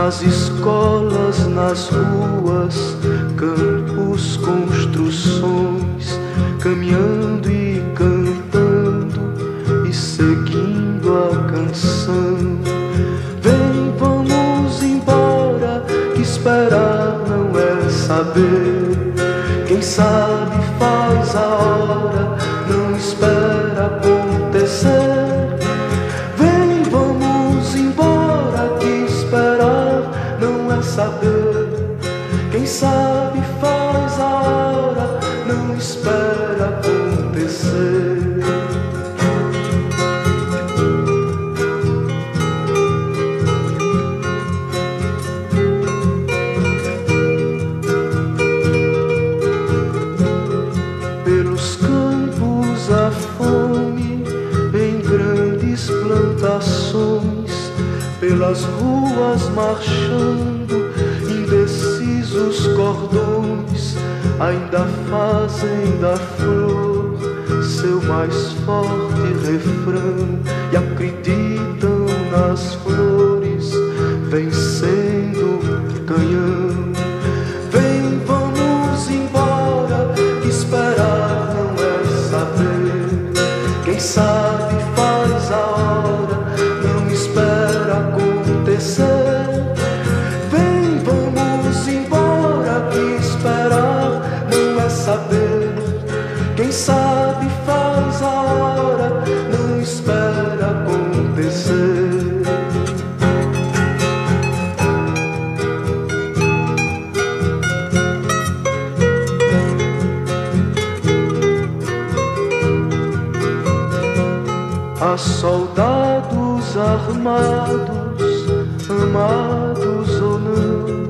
Nas escolas, nas ruas, campos, construções, caminhando e cantando e seguindo a canção. Vem, vamos embora, que esperar não é saber. Quem sabe faz a hora, não espera acontecer. Vem, vamos embora, que esperar não é saber. Quem sabe faz a hora, não espera acontecer. Pelos campos a fome, em grandes plantações, pelas ruas marchando, indecisos cordões, ainda fazem da flor seu mais forte refrão e acreditam nas flores vencendo canhão. Vem, vamos embora, que esperar não é saber. Quem sabe faz a hora, não espera acontecer. Vem, vamos embora, que esperar não é saber. Quem sabe faz a hora, não espera acontecer. Há soldados armados, amados ou não,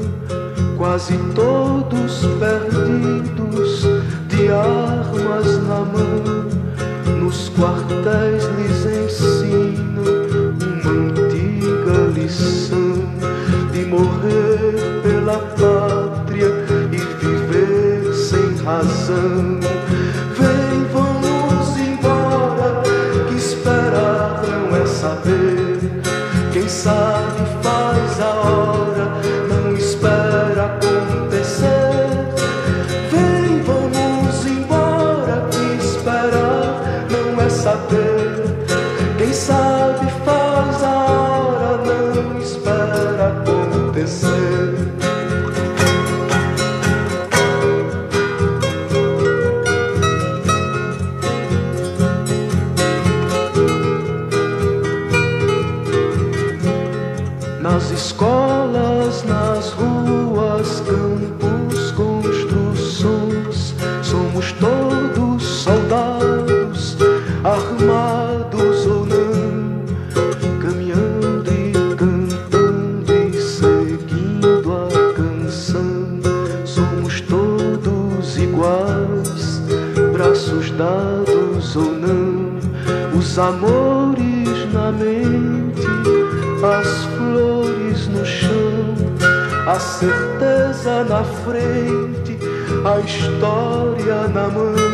quase todos perdidos, de armas na mão. Nos quartéis lhes ensinam uma antiga lição de morrer pela pátria e viver sem razão. Vem, vamos embora, que esperar não é saber. Quem sabe faz a hora, não espera acontecer. Vem, vamos embora, que esperar não é saber. Quem sabe faz a hora, não espera acontecer. Nas escolas, nas ruas, campos, construções, somos todos soldados, armados ou não, caminhando e cantando e seguindo a canção. Somos todos iguais, braços dados ou não, os amores na mente, as flores no chão, a certeza na frente, a história na mão.